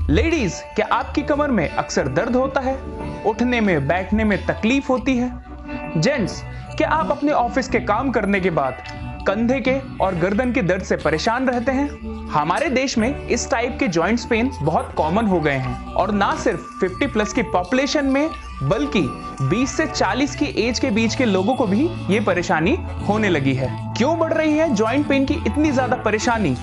Ladies, क्या आपकी कमर में अक्सर दर्द होता है? उठने में बैठने में तकलीफ होती है? जेंट्स, क्या आप अपने ऑफिस के काम करने के बाद कंधे के और गर्दन के दर्द से परेशान रहते हैं? हमारे देश में इस टाइप के जॉइंट्स पेन बहुत कॉमन हो गए हैं और ना सिर्फ 50 प्लस की पॉपुलेशन में बल्कि 20 से 40 की एज के बीच के लोगों को भी ये परेशानी होने लगी है। क्यों बढ़ रही है जॉइंट पेन की इतनी ज्यादा परेशानी?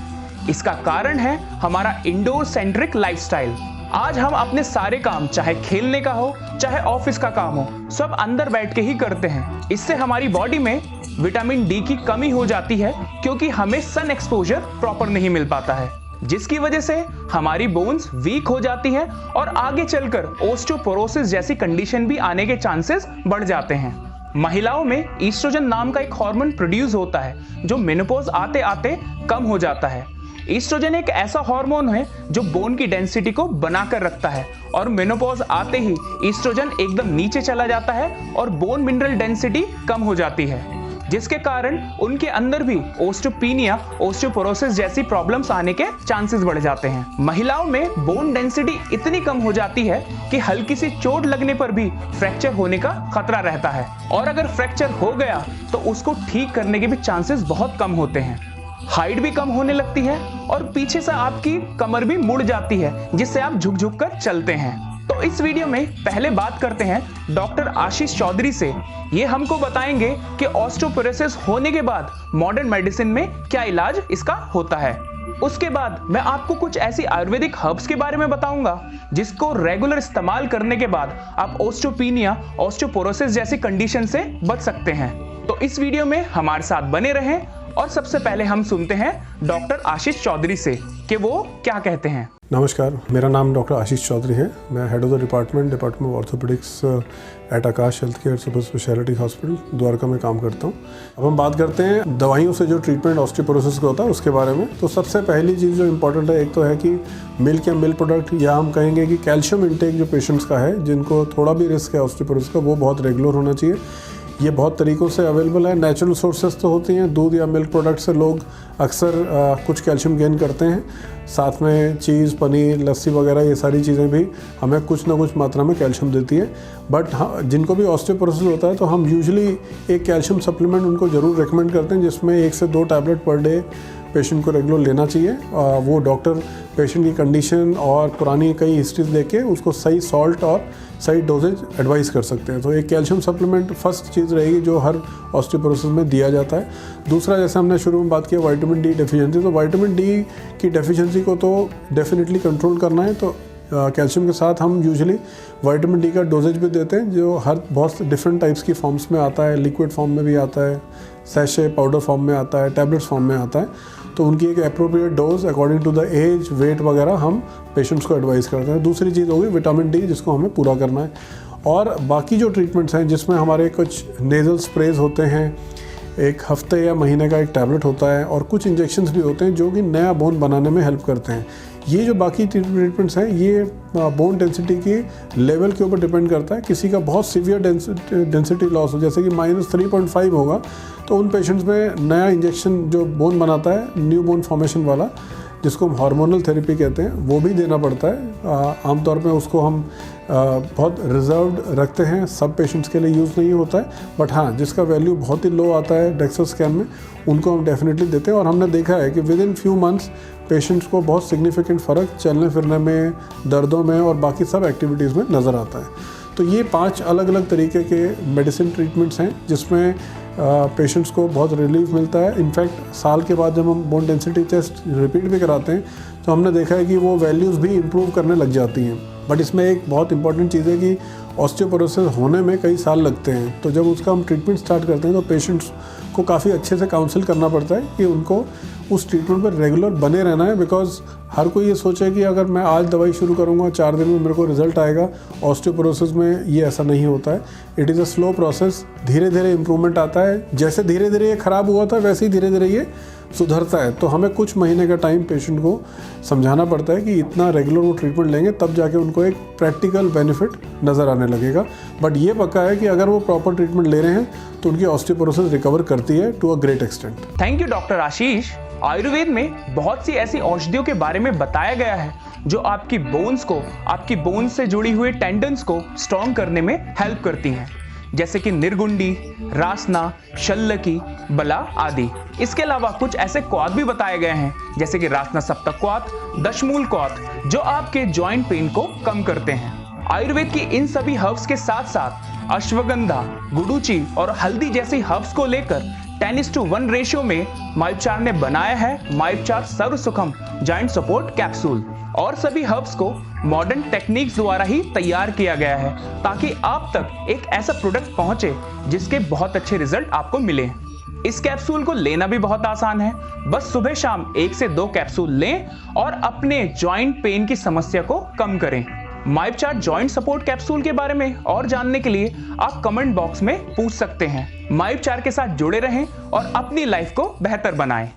इसका कारण है हमारा इंडोर सेंट्रिक लाइफस्टाइल। आज हम अपने सारे काम, चाहे खेलने का हो चाहे ऑफिस का काम हो, सब अंदर बैठ के ही करते हैं। इससे हमारी बॉडी में विटामिन डी की कमी हो जाती है क्योंकि हमें सन एक्सपोजर प्रॉपर नहीं मिल पाता है, जिसकी वजह से हमारी बोन्स वीक हो जाती है और आगे चलकर ओस्टियोपोरोसिस जैसी कंडीशन भी आने के चांसेस बढ़ जाते हैं। महिलाओं में ईस्ट्रोजन नाम का एक हार्मोन प्रोड्यूस होता है जो मेनोपॉज आते आते कम हो जाता है। ईस्ट्रोजन एक ऐसा हार्मोन है जो बोन की डेंसिटी को बनाकर रखता है और मेनोपॉज आते ही ईस्ट्रोजन एकदम नीचे चला जाता है और बोन मिनरल डेंसिटी कम हो जाती है, जिसके कारण उनके अंदर भी ओस्टियोपीनिया, ओस्टियोपोरोसिस जैसी प्रॉब्लम्स आने के चांसेस बढ़ जाते हैं। महिलाओं में बोन डेंसिटी इतनी कम हो जाती है कि हल्की सी चोट लगने पर भी फ्रैक्चर होने का खतरा रहता है और अगर फ्रैक्चर हो गया तो उसको ठीक करने के भी चांसेस बहुत कम होते हैं। हाइट भी कम होने लगती है और पीछे से आपकी कमर भी मुड़ जाती है, जिससे आप झुक झुक कर चलते हैं। तो इस वीडियो में पहले बात करते हैं डॉक्टर आशीष चौधरी से। ये हमको बताएंगे कि ऑस्टियोपोरोसिस होने के बाद मॉडर्न मेडिसिन में क्या इलाज इसका होता है। उसके बाद मैं आपको कुछ ऐसी आयुर्वेदिक हर्ब्स के बारे में बताऊंगा जिसको रेगुलर इस्तेमाल करने के बाद आप ओस्टियोपीनिया, ओस्टियोपोरोसिस जैसी कंडीशन से बच सकते हैं। तो इस वीडियो में हमारे साथ बने रहें और सबसे पहले हम सुनते हैं डॉक्टर आशीष चौधरी से कि वो क्या कहते हैं। नमस्कार, मेरा नाम डॉक्टर आशीष चौधरी है। मैं head of the department of orthopaedics at Aakash health care super speciality hospital Dwarka में काम करता हूँ। अब हम बात करते हैं दवाइयों से जो ट्रीटमेंट ऑस्टियोपोरोसिस का होता है उसके बारे में। तो सबसे पहली चीज़ जो इम्पोर्टेंट है, एक तो है कि मिल्क या मिल्क प्रोडक्ट, या हम कहेंगे कि कैल्शियम इंटेक जो पेशेंट्स का है, जिनको थोड़ा भी रिस्क है ऑस्टियोपोरोसिस का, वो बहुत रेगुलर होना चाहिए। ये बहुत तरीक़ों से अवेलेबल है। नेचुरल सोर्सेज तो होती हैं, दूध या मिल्क प्रोडक्ट से लोग अक्सर कुछ कैल्शियम गेन करते हैं। साथ में चीज़, पनीर, लस्सी वगैरह ये सारी चीज़ें भी हमें कुछ ना कुछ मात्रा में कैल्शियम देती है। बट जिनको भी ऑस्टियोपोरोसिस होता है तो हम यूजुअली एक कैल्शियम सप्लीमेंट उनको ज़रूर रिकमेंड करते हैं, जिसमें 1 से 2 टैबलेट पर डे पेशेंट को रेगुलर लेना चाहिए। वो डॉक्टर पेशेंट की कंडीशन और पुरानी कई हिस्ट्रीज देके उसको सही सॉल्ट और सही डोजेज एडवाइस कर सकते हैं। तो एक कैल्शियम सप्लीमेंट फर्स्ट चीज़ रहेगी जो हर ऑस्टियोपोरोसिस में दिया जाता है। दूसरा, जैसे हमने शुरू में बात किया विटामिन डी डेफिशिएंसी, तो विटामिन डी की डेफिशिएंसी को तो डेफिनेटली कंट्रोल करना है। तो कैल्शियम के साथ हम यूजुअली विटामिन डी का डोजेज भी देते हैं, जो हर बहुत डिफरेंट टाइप्स की फॉर्म्स में आता है। लिक्विड फॉर्म में भी आता है, सैशे पाउडर फॉर्म में आता है, टैबलेट्स फॉर्म में आता है। तो उनकी एक appropriate dose according to the age, weight वगैरह हम पेशेंट्स को एडवाइस करते हैं। दूसरी चीज़ होगी विटामिन डी, जिसको हमें पूरा करना है। और बाकी जो ट्रीटमेंट्स हैं, जिसमें हमारे कुछ नेज़ल स्प्रेज होते हैं, एक हफ्ते या महीने का एक टैबलेट होता है, और कुछ इंजेक्शंस भी होते हैं जो कि नया बोन बनाने में हेल्प करते हैं। ये जो बाकी ट्रीटमेंट्स हैं, ये बोन डेंसिटी की लेवल के ऊपर डिपेंड करता है। किसी का बहुत सीवियर डेंसिटी लॉस हो, जैसे कि -3.5 होगा, तो उन पेशेंट्स में नया इंजेक्शन जो बोन बनाता है, न्यू बोन फॉर्मेशन वाला, जिसको हम हार्मोनल थेरेपी कहते हैं, वो भी देना पड़ता है। आमतौर पे उसको हम बहुत रिजर्व्ड रखते हैं, सब पेशेंट्स के लिए यूज़ नहीं होता है। बट हाँ, जिसका वैल्यू बहुत ही लो आता है डेक्सा स्कैन में, उनको हम डेफिनेटली देते हैं। और हमने देखा है कि with in few months patients को बहुत सिग्निफिकेंट फ़र्क चलने फिरने में, दर्दों में और बाकी सब एक्टिविटीज़ में नज़र आता है। तो ये 5 अलग अलग तरीके के मेडिसिन ट्रीटमेंट्स हैं जिसमें पेशेंट्स को बहुत रिलीफ मिलता है। इनफैक्ट साल के बाद जब हम बोन डेंसिटी टेस्ट रिपीट भी कराते हैं तो हमने देखा है कि वो वैल्यूज़ भी इम्प्रूव करने लग जाती हैं। बट इसमें एक बहुत इंपॉर्टेंट चीज़ है कि ऑस्टियोपोरोसिस होने में कई साल लगते हैं। तो जब उसका हम ट्रीटमेंट स्टार्ट करते हैं तो पेशेंट्स को काफ़ी अच्छे से काउंसिल करना पड़ता है कि उनको उस ट्रीटमेंट पर रेगुलर बने रहना है। बिकॉज हर कोई ये सोचे कि अगर मैं आज दवाई शुरू करूँगा 4 दिन में मेरे को रिजल्ट आएगा, ऑस्टियोपोरोसिस में ये ऐसा नहीं होता है। It is a slow process, धीरे धीरे इम्प्रूवमेंट आता है। जैसे धीरे धीरे ये ख़राब हुआ था वैसे ही धीरे धीरे ये सुधरता है। तो हमें कुछ महीने का टाइम पेशेंट को समझाना पड़ता है कि इतना रेगुलर वो ट्रीटमेंट लेंगे तब जाके उनको एक प्रैक्टिकल बेनिफिट नज़र आने लगेगा। बट ये पक्का है कि अगर वो प्रॉपर ट्रीटमेंट ले रहे हैं तो उनकी ऑस्टियोपोरोसिस रिकवर करती है to a great extent. Thank you doctor Ashish. Ayurveda में बहुत सी ऐसी औषधियों के बारे में बताया गया है जो आपकी बोन्स से जुड़ी हुई टेंडन्स को स्ट्रॉन्ग करने में हेल्प करती हैं, जैसे कि निर्गुंडी, रासना, शल्लकी, बला आदि। इसके अलावा कुछ ऐसे क्वाथ भी बताए गए हैं जैसे कि रासना सप्तक क्वाथ, दशमूल क्वाथ, जो आपके जॉइंट पेन को कम करते हैं। आयुर्वेद की इन सभी हर्ब्स के साथ साथ अश्वगंधा, गुडुचि और हल्दी जैसी हर्ब्स को लेकर 10:1 रेशियो में माइपचार ने बनाया है माइपचार सर्व सुखम जॉइंट सपोर्ट कैप्सूल। और सभी हर्ब्स को मॉडर्न टेक्निक्स द्वारा ही तैयार किया गया है ताकि आप तक एक ऐसा प्रोडक्ट पहुंचे जिसके बहुत अच्छे रिजल्ट आपको मिले। इस कैप्सूल को लेना भी बहुत आसान है, बस सुबह शाम 1 से 2 कैप्सूल लें और अपने जॉइंट पेन की समस्या को कम करें। माइपचार जॉइंट सपोर्ट कैप्सूल के बारे में और जानने के लिए आप कमेंट बॉक्स में पूछ सकते हैं। माइपचार के साथ जुड़े रहें और अपनी लाइफ को बेहतर बनाएं।